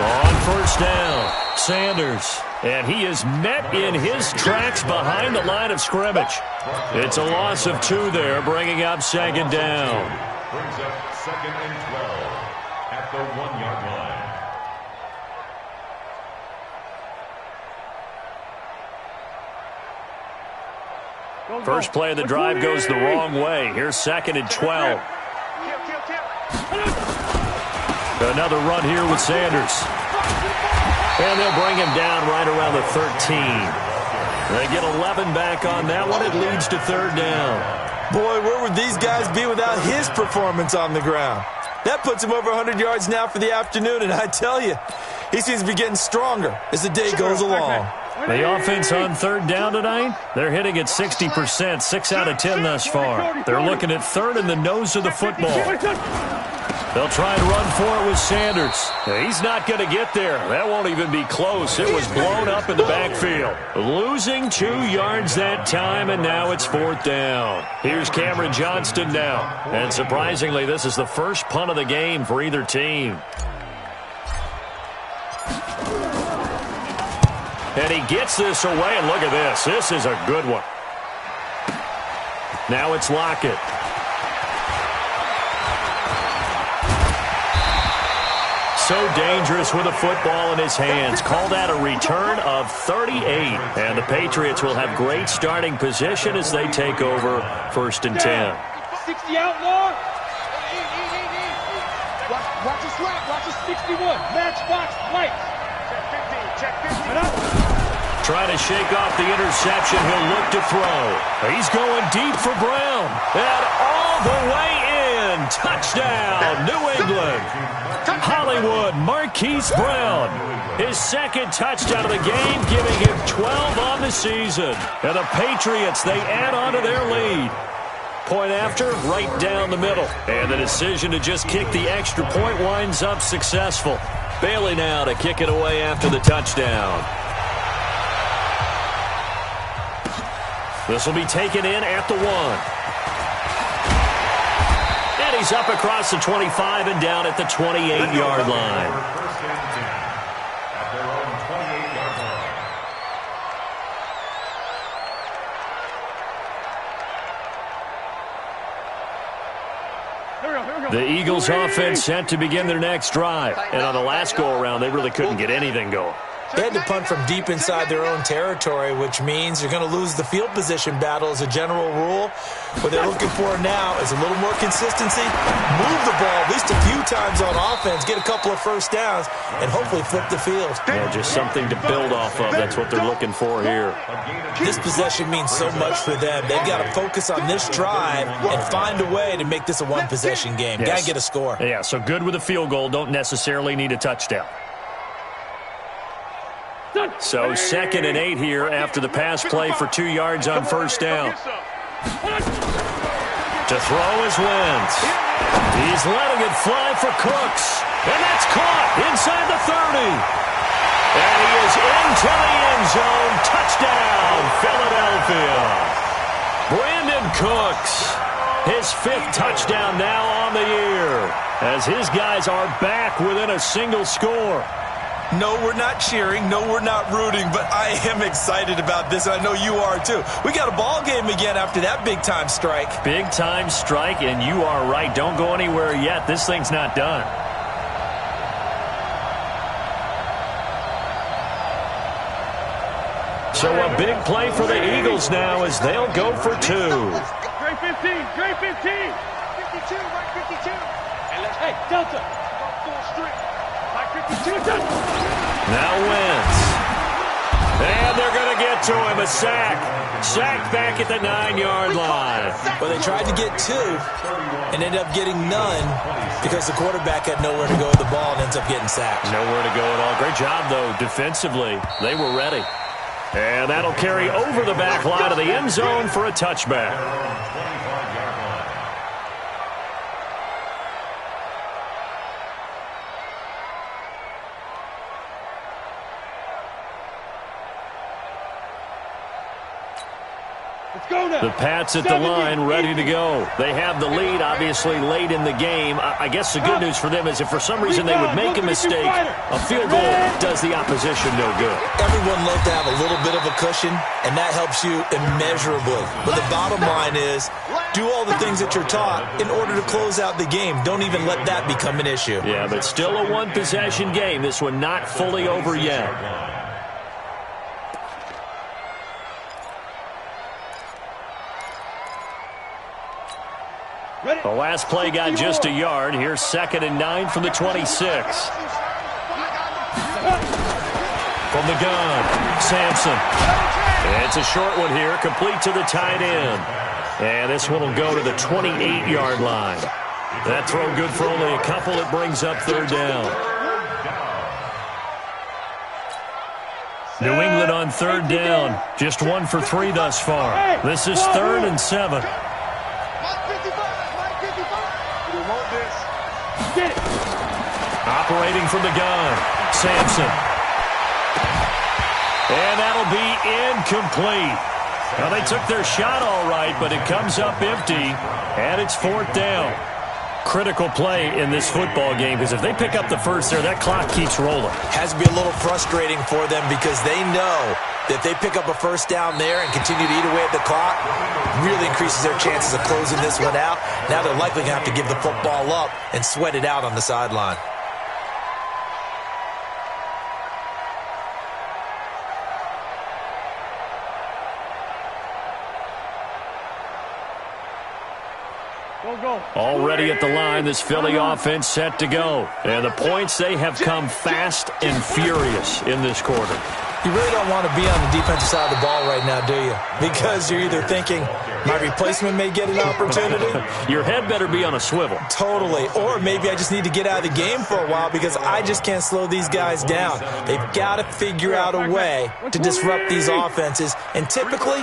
On 1st down, Sanders. And he is met in his tracks behind the line of scrimmage. It's a loss of 2 there, bringing up 2nd down. Brings up 2nd and 12 at the 1-yard line. First play of the drive goes the wrong way. Here's 2nd and 12. Another run here with Sanders. And they'll bring him down right around the 13. They get 11 back on that one. It leads to 3rd down. Boy, where would these guys be without his performance on the ground? That puts him over 100 yards now for the afternoon, and I tell you, he seems to be getting stronger as the day goes along. The offense on 3rd down tonight, they're hitting at 60%, 6 out of 10 thus far. They're looking at 3rd in the nose of the football. They'll try and run for it with Sanders. He's not going to get there. That won't even be close. It was blown up in the backfield. Losing 2 yards that time, and now it's 4th down. Here's Cameron Johnston now. And surprisingly, this is the first punt of the game for either team. And he gets this away, and look at this. This is a good one. Now it's Lockett. So dangerous with a football in his hands. Call that a return of 38. And the Patriots will have great starting position as they take over 1st and 10. 60 outlaw. Watch his slap. Watch his 61. Matchbox lights. Check 15. Check 15. Trying to shake off the interception. He'll look to throw. He's going deep for Brown. And all the way in. Touchdown, New England. Hollywood Marquise Brown. His 2nd touchdown of the game, giving him 12 on the season. And the Patriots, they add on to their lead. Point after, right down the middle. And the decision to just kick the extra point winds up successful. Bailey now to kick it away after the touchdown. This will be taken in at the 1. And he's up across the 25 and down at the 28-yard line. First and 10 at their own 28-yard line. The Eagles offense set to begin their next drive. And on the last go-around, they really couldn't get anything going. They had to punt from deep inside their own territory, which means you're going to lose the field position battle as a general rule. What they're looking for now is a little more consistency, move the ball at least a few times on offense, get a couple of first downs, and hopefully flip the field. Yeah, just something to build off of. That's what they're looking for here. This possession means so much for them. They've got to focus on this drive and find a way to make this a one-possession game. Yes. Got to get a score. Yeah, so good with a field goal. Don't necessarily need a touchdown. So 2nd and 8 here after the pass play for 2 yards on 1st down. To throw is Wentz. He's letting it fly for Cooks. And that's caught inside the 30. And he is into the end zone. Touchdown, Philadelphia. Brandon Cooks. His 5th touchdown now on the year. As his guys are back within a single score. No, we're not cheering. No, we're not rooting. But I am excited about this, and I know you are too. We got a ball game again after that big-time strike. Big-time strike, and you are right. Don't go anywhere yet. This thing's not done. So a big play for the Eagles now as they'll go for 2. Dre 15. Dre 15. 52. Right 52. Hey, Delta. Full straight. Now Wentz. And they're going to get to him. A sack. Sack back at the 9-yard line. Well, they tried to get 2 and ended up getting none because the quarterback had nowhere to go with the ball and ends up getting sacked. Nowhere to go at all. Great job, though, defensively. They were ready. And that'll carry over the back line of the end zone for a touchback. The Pats at the line, ready to go. They have the lead, obviously, late in the game. I guess the good news for them is if for some reason they would make a mistake, a field goal does the opposition no good. Everyone loves to have a little bit of a cushion, and that helps you immeasurably. But the bottom line is, do all the things that you're taught in order to close out the game. Don't even let that become an issue. Yeah, but still a one-possession game. This one not fully over yet. The last play got just a yard. Here's 2nd and 9 from the 26. From the gun, Sampson. It's a short one here, complete to the tight end. And this one will go to the 28-yard line. That throw good for only a couple. It brings up 3rd down. New England on 3rd down. Just 1 for 3 thus far. This is 3rd and 7. Operating from the gun, Sampson. And that'll be incomplete. Now, they took their shot all right, but it comes up empty, and it's 4th down. Critical play in this football game, because if they pick up the first there, that clock keeps rolling. Has to be a little frustrating for them because they know that if they pick up a first down there and continue to eat away at the clock, really increases their chances of closing this one out. Now they're likely going to have to give the football up and sweat it out on the sideline. Already at the line, this Philly offense set to go. And the points, they have come fast and furious in this quarter. You really don't want to be on the defensive side of the ball right now, do you? Because you're either thinking, my replacement may get an opportunity. Your head better be on a swivel. Totally. Or maybe I just need to get out of the game for a while because I just can't slow these guys down. They've got to figure out a way to disrupt these offenses. And typically,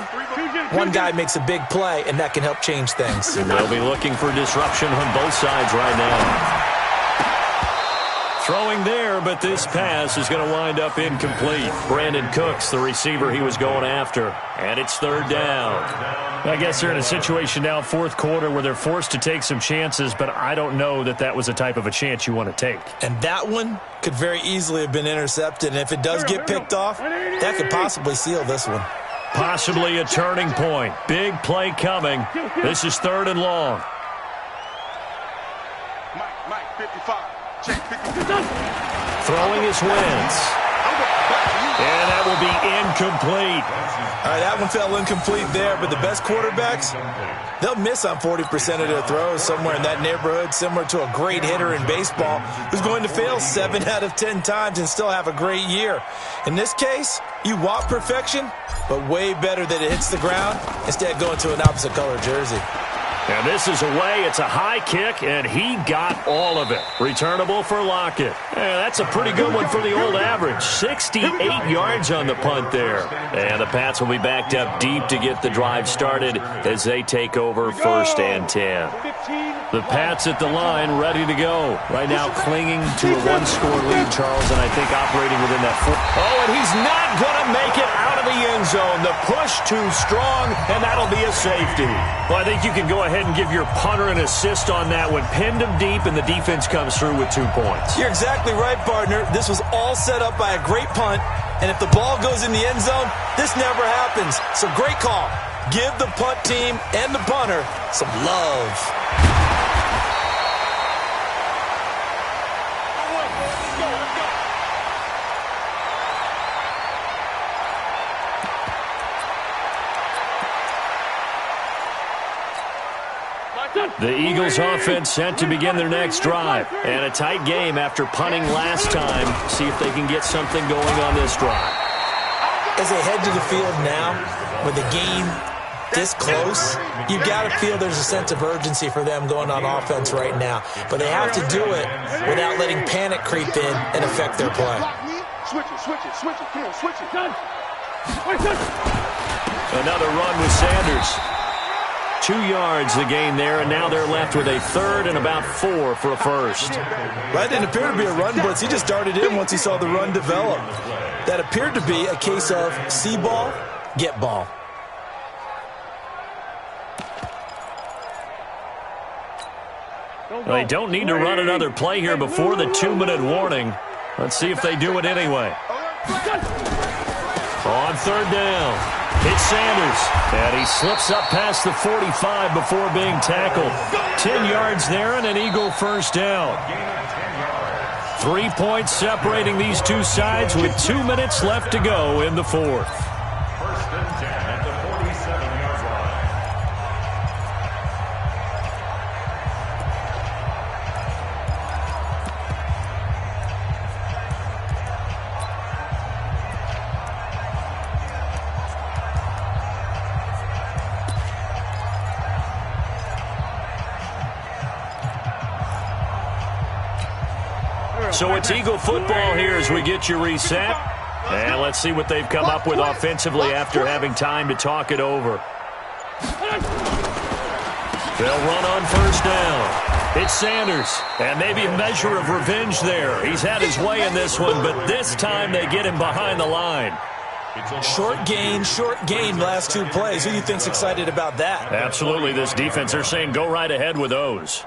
one guy makes a big play, and that can help change things. And they'll be looking for disruption on both sides right now. Throwing there, but this pass is going to wind up incomplete. Brandon Cooks, the receiver he was going after. And it's 3rd down. I guess they're in a situation now, 4th quarter, where they're forced to take some chances, but I don't know that that was the type of a chance you want to take. And that one could very easily have been intercepted. And if it does get picked off, that could possibly seal this one. Possibly a turning point. Big play coming. This is 3rd and long. Mike, 55. Check 52. Throwing his Wentz. And that will be incomplete. All right, that one fell incomplete there, but the best quarterbacks, they'll miss on 40% of their throws, somewhere in that neighborhood, similar to a great hitter in baseball who's going to fail 7 out of 10 times and still have a great year. In this case, you want perfection, but way better that it hits the ground instead of going to an opposite color jersey. And this is away. It's a high kick, and he got all of it. Returnable for Lockett. Yeah, that's a pretty good one for the old average. 68 yards on the punt there. And the Pats will be backed up deep to get the drive started as they take over 1st and 10. The Pats at the line ready to go. Right now clinging to a 1-score lead, Charles, and I think operating within that 4. Oh, and he's not going to make it out of the end zone. The push too strong, and that'll be a safety. Well, I think you can go ahead and give your punter an assist on that one. Pinned him deep, and the defense comes through with 2 points. You're exactly right, partner. This was all set up by a great punt, and if the ball goes in the end zone, this never happens. So great call. Give the punt team and the punter some love. The Eagles offense set to begin their next drive. And a tight game after punting last time. See if they can get something going on this drive. As they head to the field now, with the game this close, you've got to feel there's a sense of urgency for them going on offense right now. But they have to do it without letting panic creep in and affect their play. Switch it. Come on, switch it. Another run with Sanders. 2 yards the gain there, and now they're left with a 3rd and about 4 for a first. That didn't appear to be a run blitz. He just darted in once he saw the run develop. That appeared to be a case of see ball, get ball. They don't need to run another play here before the 2-minute warning. Let's see if they do it anyway. On 3rd down. It's Sanders, and he slips up past the 45 before being tackled. 10 yards there and an Eagle first down. 3 points separating these two sides with 2 minutes left to go in the 4th. 1st and 10 at the 47-yard line. So it's Eagle football here as we get you reset. And let's see what they've come up with offensively after having time to talk it over. They'll run on 1st down. It's Sanders, and maybe a measure of revenge there. He's had his way in this one, but this time they get him behind the line. Short gain last two plays. Who do you think's excited about that? Absolutely, this defense, they're saying go right ahead with those.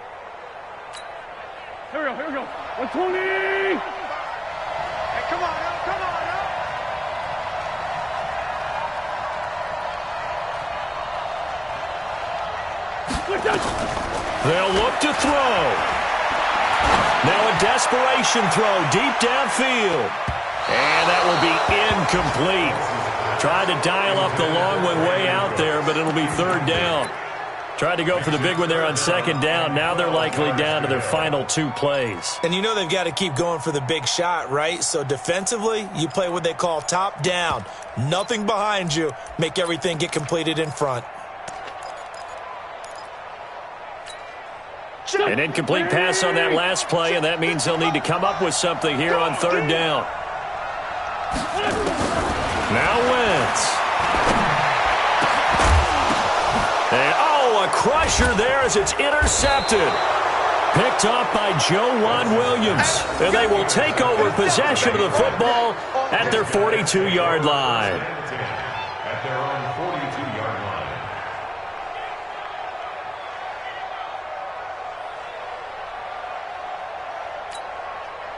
Here we go. 120! Hey, come on, now, come on, now. They'll look to throw. Now a desperation throw deep downfield. And that will be incomplete. Tried to dial up the long one way out there, but it'll be third down. Tried to go for the big one there on second down. Now they're likely down to their final two plays. And you know they've got to keep going for the big shot, right? So defensively, you play what they call top down. Nothing behind you. Make everything get completed in front. An incomplete pass on that last play, and that means they'll need to come up with something here on third down. Now Wentz. And, a crusher there as it's intercepted. Picked off by Joejuan Williams. And they will take over possession of the football at their 42-yard line. At their own 42-yard line.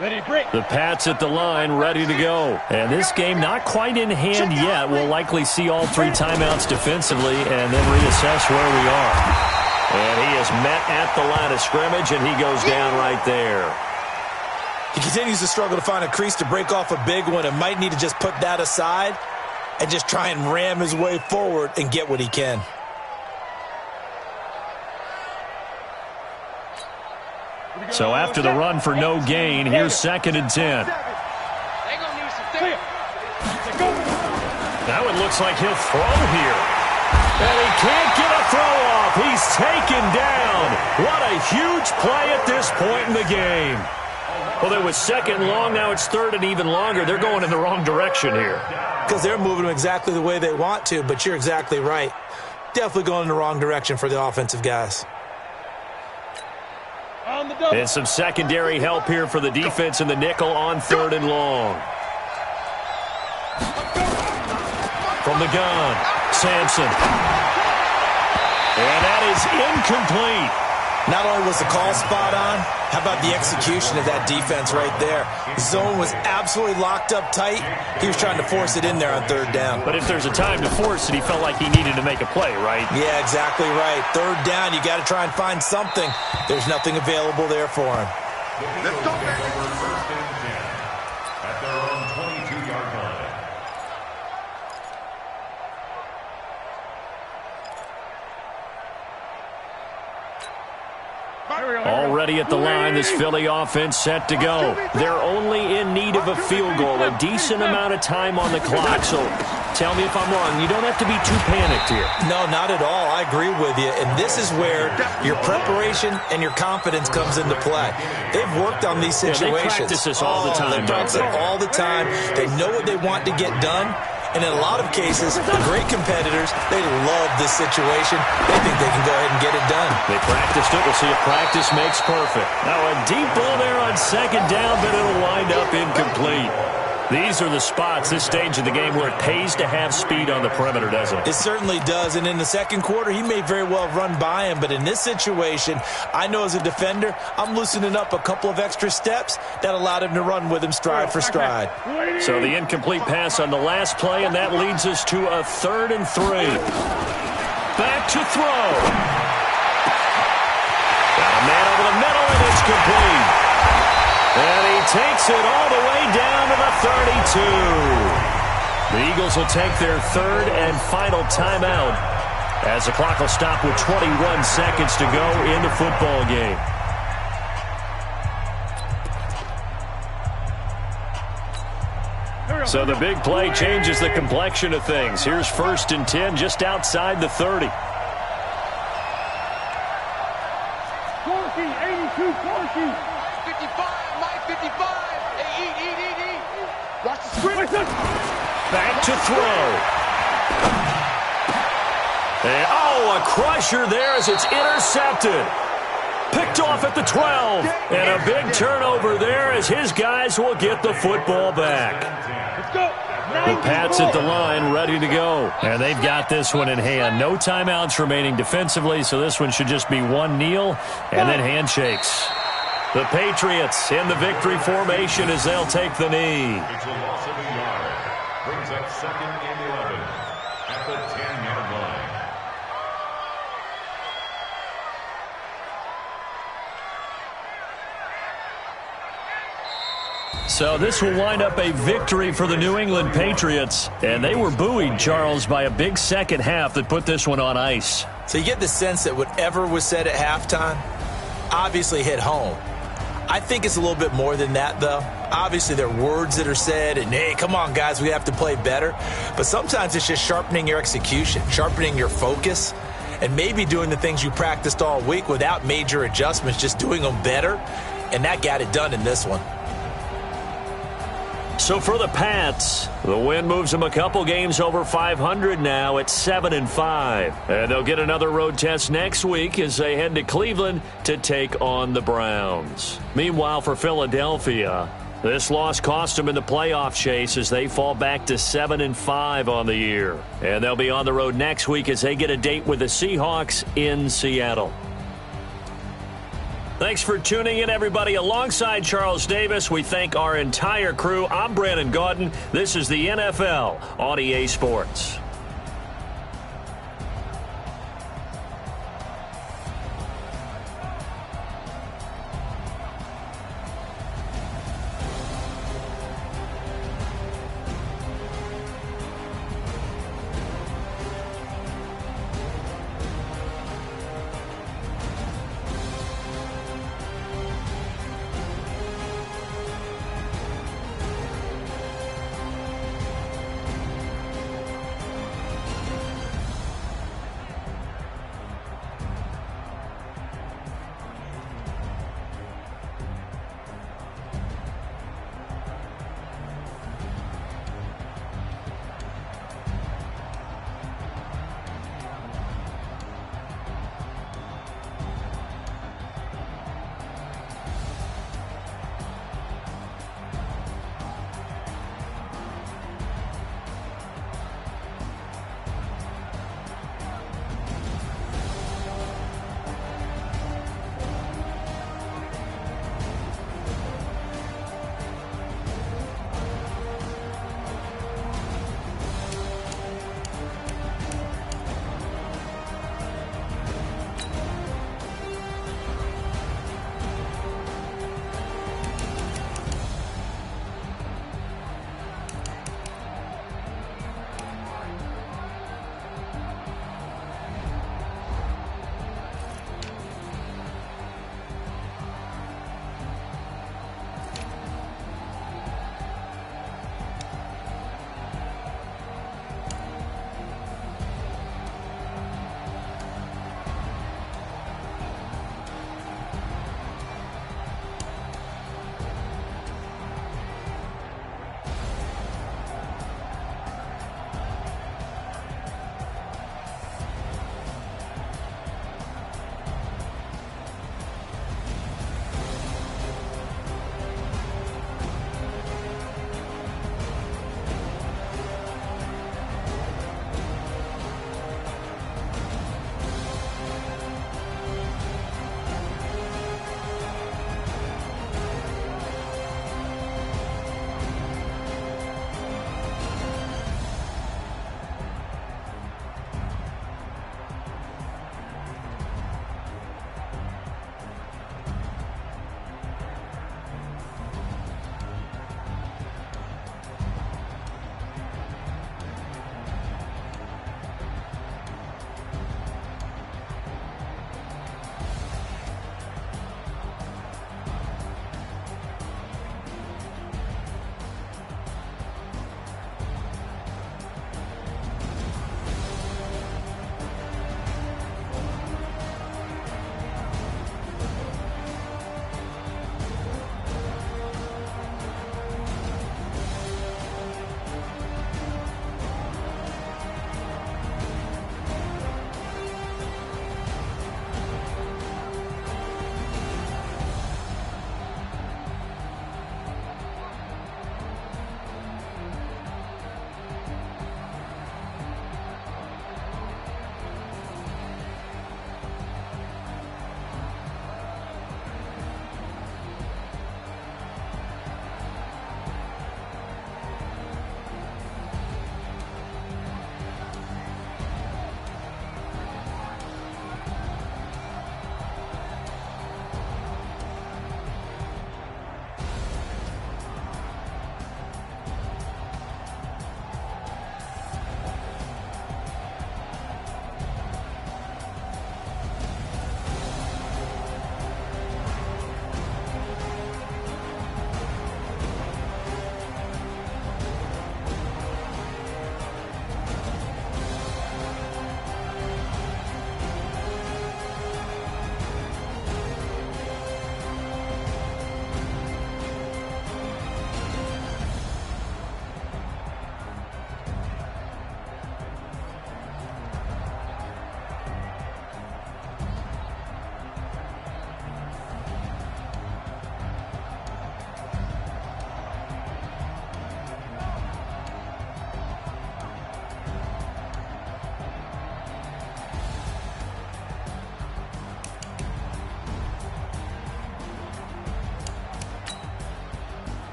Ready, break. The Pats at the line, ready to go. And this game not quite in hand yet. We'll likely see all three timeouts defensively and then reassess where we are. And he is met at the line of scrimmage, and he goes down right there. He continues to struggle to find a crease to break off a big one and might need to just put that aside and just try and ram his way forward and get what he can. So after the run for no gain, here's 2nd and 10. Now it looks like he'll throw here. And he can't get a throw off. He's taken down. What a huge play at this point in the game. Well, it was 2nd and long. Now it's 3rd and even longer. They're going in the wrong direction here. Because they're moving them exactly the way they want to, but you're exactly right. Definitely going in the wrong direction for the offensive guys. And some secondary help here for the defense in the nickel on 3rd and long. From the gun, Sampson. And that is incomplete. Not only was the call spot on, how about the execution of that defense right there? Zone was absolutely locked up tight. He was trying to force it in there on 3rd down. But if there's a time to force it, he felt like he needed to make a play, right? Yeah, exactly right. 3rd down, you got to try and find something. There's nothing available there for him. Let's go, baby. First and 10 at their own 22-yard line. Already at the line, this Philly offense set to go. They're only in need of a field goal, a decent amount of time on the clock. So tell me if I'm wrong. You don't have to be too panicked here. No, not at all. I agree with you. And this is where your preparation and your confidence comes into play. They've worked on these situations. Yeah, they practice this all the time. They practice it all the time. They know what they want to get done. And in a lot of cases, the great competitors, they love this situation. They think they can go ahead and get it done. They practiced it. We'll see if practice makes perfect. Now a deep ball there on 2nd down, but it'll wind up incomplete. These are the spots, this stage of the game, where it pays to have speed on the perimeter, doesn't it? It certainly does. And in the second quarter, he may very well run by him. But in this situation, I know as a defender, I'm loosening up a couple of extra steps that allowed him to run with him stride for stride. So the incomplete pass on the last play, and that leads us to a 3rd and 3. Back to throw. Got a man over the middle, and it's complete. And he takes it all the way down to the 32. The Eagles will take their 3rd and final timeout as the clock will stop with 21 seconds to go in the football game. So the big play changes the complexion of things. Here's 1st and 10 just outside the 30. 82, 40. 55, Mike 55. Hey, eat. Watch the screen. Back to throw. And, a crusher there as it's intercepted. Picked Picked off at the 12. And a big turnover there as his guys will get the football back. Let's go. The Pats at the line, ready to go. And they've got this one in hand. No timeouts remaining defensively, so this one should just be one kneel and then handshakes. The Patriots in the victory formation as they'll take the knee. It's a loss of a yard. Brings up 2nd and 11 at the 10-yard line. So this will wind up a victory for the New England Patriots. And they were buoyed, Charles, by a big second half that put this one on ice. So you get the sense that whatever was said at halftime obviously hit home. I think it's a little bit more than that, though. Obviously, there are words that are said, and, hey, come on, guys, we have to play better. But sometimes it's just sharpening your execution, sharpening your focus, and maybe doing the things you practiced all week without major adjustments, just doing them better. And that got it done in this one. So for the Pats, the win moves them a couple games over 500 now at 7-5. And they'll get another road test next week as they head to Cleveland to take on the Browns. Meanwhile, for Philadelphia, this loss cost them in the playoff chase as they fall back to 7-5 on the year. And they'll be on the road next week as they get a date with the Seahawks in Seattle. Thanks for tuning in, everybody. Alongside Charles Davis, we thank our entire crew. I'm Brandon Gaudin. This is the NFL on EA Sports.